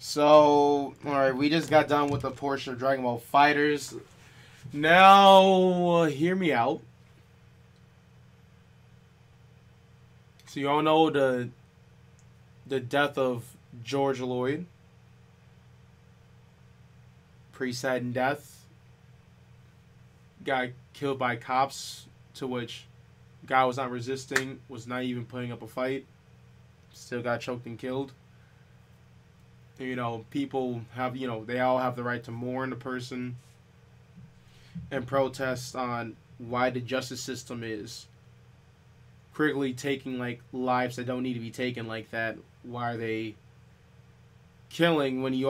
So, alright, we just got done with the portion of Dragon Ball Fighters. Now, hear me out. So you all know the death of George Lloyd. Pretty sudden death. Got killed by cops, to which guy was not resisting, was not even putting up a fight. Still got choked and killed. You know, people have, they all have the right to mourn the person and protest on why the justice system is critically taking, like, lives that don't need to be taken like that. Why are they killing when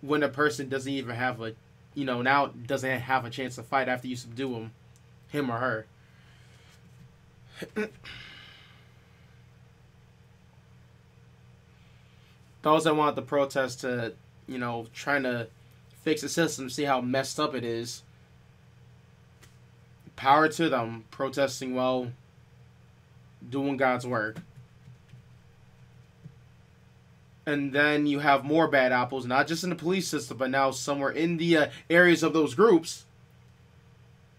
when a person doesn't even have a, now doesn't have a chance to fight after you subdue him or her. Those that want the protest to, trying to fix the system, see how messed up it is. Power to them, protesting well, doing God's work. And then you have more bad apples, not just in the police system, but now somewhere in the areas of those groups.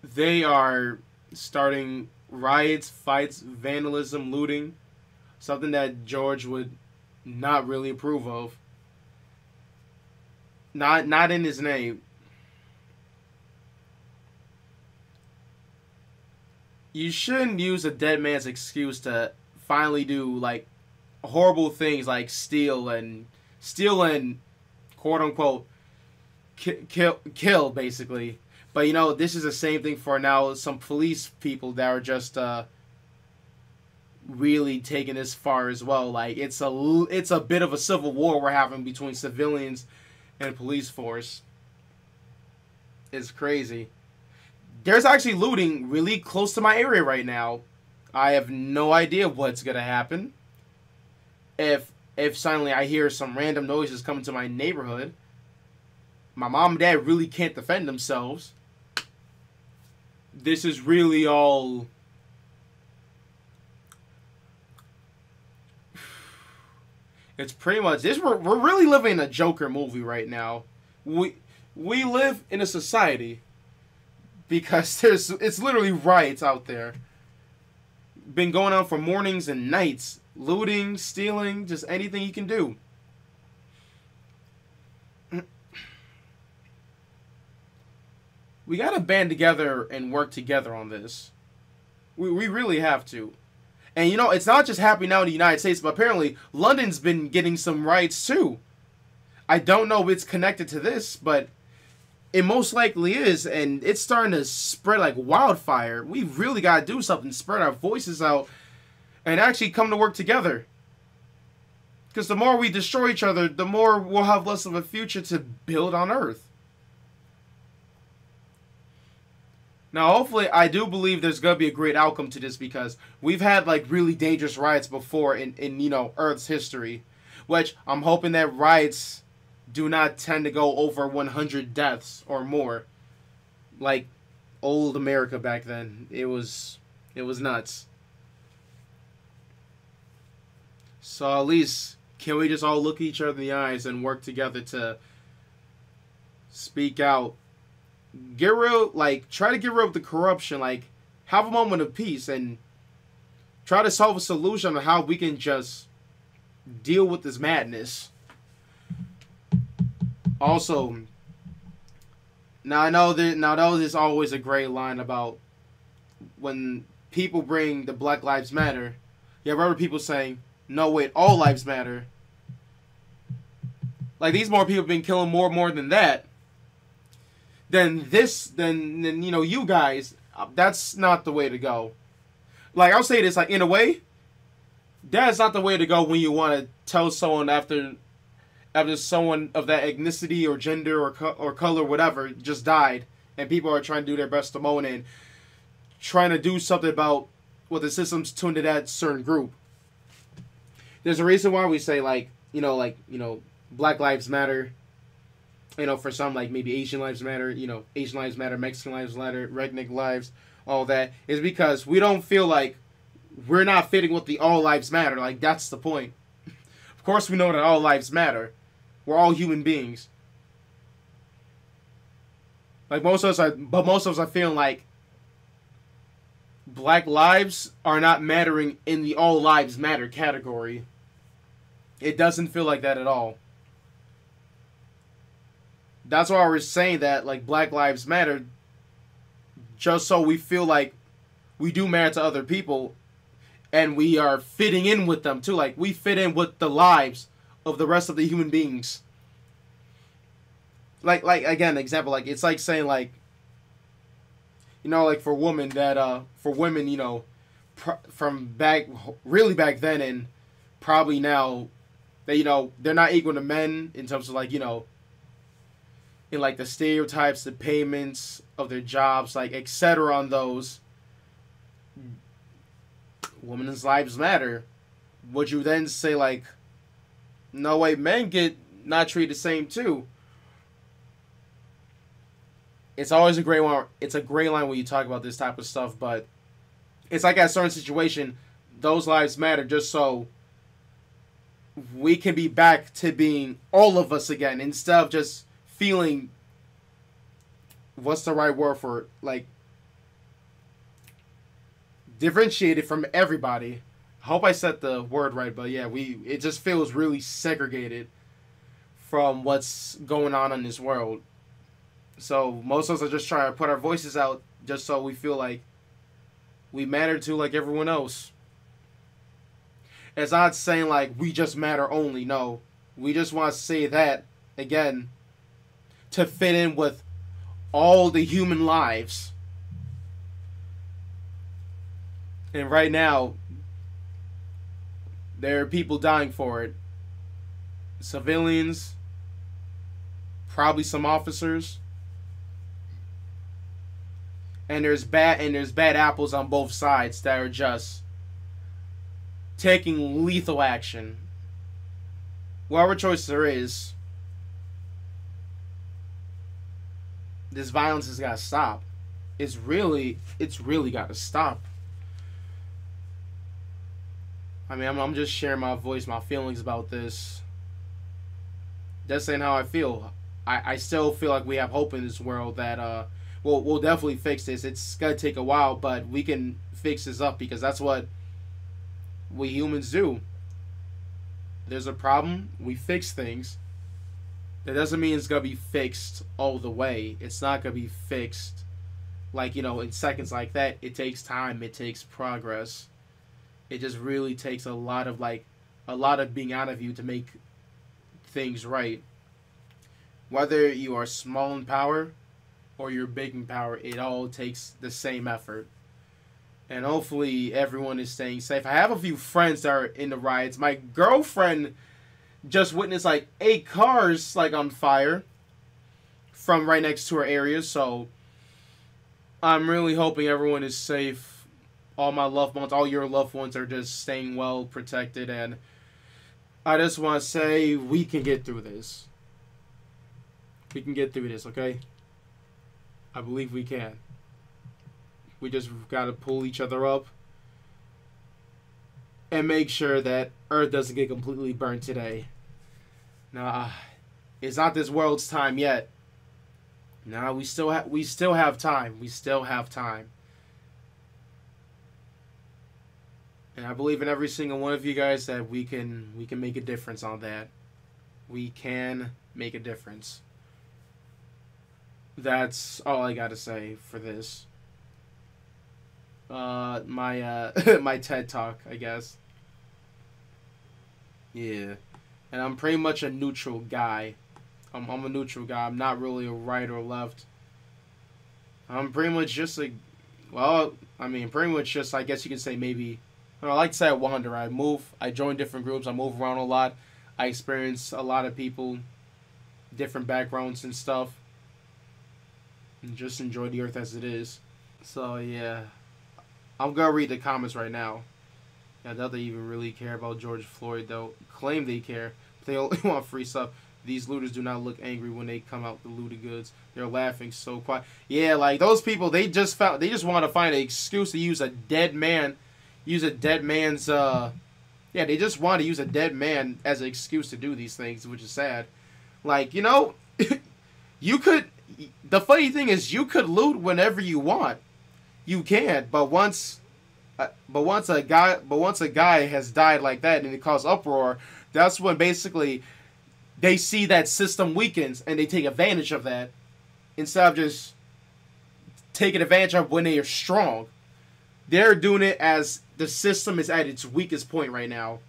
They are starting riots, fights, vandalism, looting. Something that George would not really approve of. Not in his name. You shouldn't use a dead man's excuse to finally do, like, horrible things like steal and quote unquote kill basically. But this is the same thing for now some police people that are just really taking this far as well. Like, it's a bit of a civil war we're having between civilians and police force. It's crazy. There's actually looting really close to my area right now. I have no idea what's gonna happen. If suddenly I hear some random noises coming to my neighborhood, my mom and dad really can't defend themselves. This is really all... It's pretty much this. We're really living in a Joker movie right now. We live in a society because it's literally riots out there. Been going on for mornings and nights. Looting, stealing, just anything you can do. We gotta band together and work together on this. We really have to. And it's not just happening now in the United States, but apparently London's been getting some riots too. I don't know if it's connected to this, but it most likely is, and it's starting to spread like wildfire. We really gotta do something, spread our voices out, and actually come to work together. Because the more we destroy each other, the more we'll have less of a future to build on Earth. Now, hopefully, I do believe there's going to be a great outcome to this, because we've had, like, really dangerous riots before in Earth's history. Which, I'm hoping that riots do not tend to go over 100 deaths or more. Like old America back then. It was nuts. So at least, can we just all look each other in the eyes and work together to speak out? Try to get rid of the corruption, like, have a moment of peace and try to solve a solution on how we can just deal with this madness. Also, now there's always a great line about when people bring the Black Lives Matter. You have other people saying, no, wait, all lives matter. Like, these more people have been killing more than that. Then you guys, that's not the way to go. Like, I'll say this, like, in a way, that's not the way to go when you want to tell someone after someone of that ethnicity or gender or color, whatever, just died, and people are trying to do their best to moan and trying to do something about what the system's tuned to that certain group. There's a reason why we say, Black Lives Matter. For some, like, maybe Asian lives matter, Asian lives matter, Mexican lives matter, redneck lives, all that, is because we don't feel like we're not fitting with the all lives matter. Like, that's the point. Of course we know that all lives matter, We're all human beings. Like most of us are, but most of us are feeling like black lives are not mattering in the all lives matter category. It doesn't feel like that at all. That's why we're saying that like black lives matter, just so we feel like we do matter to other people, and we are fitting in with them too. Like we fit in with the lives of the rest of the human beings. Like again, example, like it's like saying like, you know, like for women that for women, you know, from back really back then and probably now, that you know they're not equal to men in terms of like, you know, in like the stereotypes, the payments of their jobs, like etc. on those. Women's lives matter. Would you then say like, no way, men get not treated the same too? It's always a gray one. It's a gray line when you talk about this type of stuff, but it's like at a certain situation, those lives matter just so we can be back to being all of us again instead of just feeling, what's the right word for it? Like differentiated from everybody. I hope I said the word right, but yeah, it just feels really segregated from what's going on in this world. So most of us are just trying to put our voices out just so we feel like we matter too, like everyone else. It's not saying like we just matter only. No, we just want to say that again to fit in with all the human lives. And right now, there are people dying for it. Civilians, probably some officers. And there's bad apples on both sides that are just taking lethal action. Whatever choice there is, this violence has got to stop. It's really got to stop. I mean, I'm just sharing my voice, my feelings about this. Just saying how I feel. I still feel like we have hope in this world that we'll definitely fix this. It's gonna take a while, but we can fix this up because that's what we humans do. There's a problem, we fix things. That doesn't mean it's gonna be fixed all the way. It's not gonna be fixed like, you know, in seconds like that. It takes time, it takes progress. It just really takes a lot of being out of you to make things right. Whether you are small in power or you're big in power, it all takes the same effort. And hopefully everyone is staying safe. I have a few friends that are in the riots. My girlfriend just witnessed like 8 cars like on fire from right next to her area. So I'm really hoping everyone is safe. All my loved ones, all your loved ones are just staying well protected. And I just want to say we can get through this. We can get through this, okay? I believe we can. We just got to pull each other up and make sure that Earth doesn't get completely burnt today. Nah, it's not this world's time yet. Nah, we still have time. We still have time. And I believe in every single one of you guys that we can make a difference on that. We can make a difference. That's all I gotta say for this. My TED Talk, I guess. Yeah. And I'm pretty much a neutral guy. I'm a neutral guy. I'm not really a right or left. I'm pretty much just like, well, I mean, pretty much just, I guess you could say maybe, I like to say I wander. I join different groups. I move around a lot. I experience a lot of people, different backgrounds and stuff. And just enjoy the earth as it is. So, yeah. I'm going to read the comments right now. I doubt they even really care about George Floyd. They'll claim they care, but they only want free stuff. These looters do not look angry when they come out with looted goods. They're laughing so quiet. Yeah, like those people, they just want to find an excuse to use a dead man. They just want to use a dead man as an excuse to do these things, which is sad. Like, you know, you could. The funny thing is, you could loot whenever you want. You can, but once a guy has died like that and it caused uproar, that's when basically they see that system weakens and they take advantage of that instead of just taking advantage of when they are strong. They're doing it as the system is at its weakest point right now.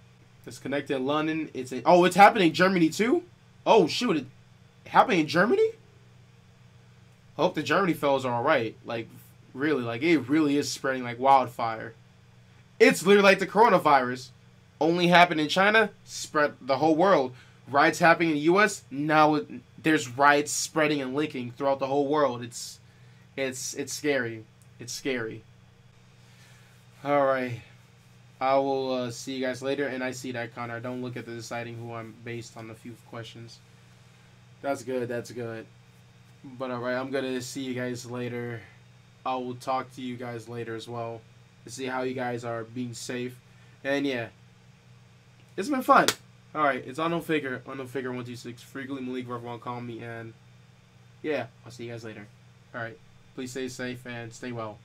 It's connected in London. It's happening in Germany too. Oh shoot! It happening in Germany. Hope the Germany fellas are all right. Like really, like it really is spreading like wildfire. It's literally like the coronavirus. Only happened in China, spread the whole world. Riots happening in the U.S. Now there's riots spreading and linking throughout the whole world. It's scary. It's scary. All right. I will see you guys later. And I see that, Connor. Don't look at the deciding who I'm based on a few questions. That's good. That's good. But all right, I'm gonna see you guys later. I will talk to you guys later as well to see how you guys are being safe. And yeah, it's been fun. All right, it's unknown figure 126. Frequently Malik, whoever want to call me. And yeah, I'll see you guys later. All right, please stay safe and stay well.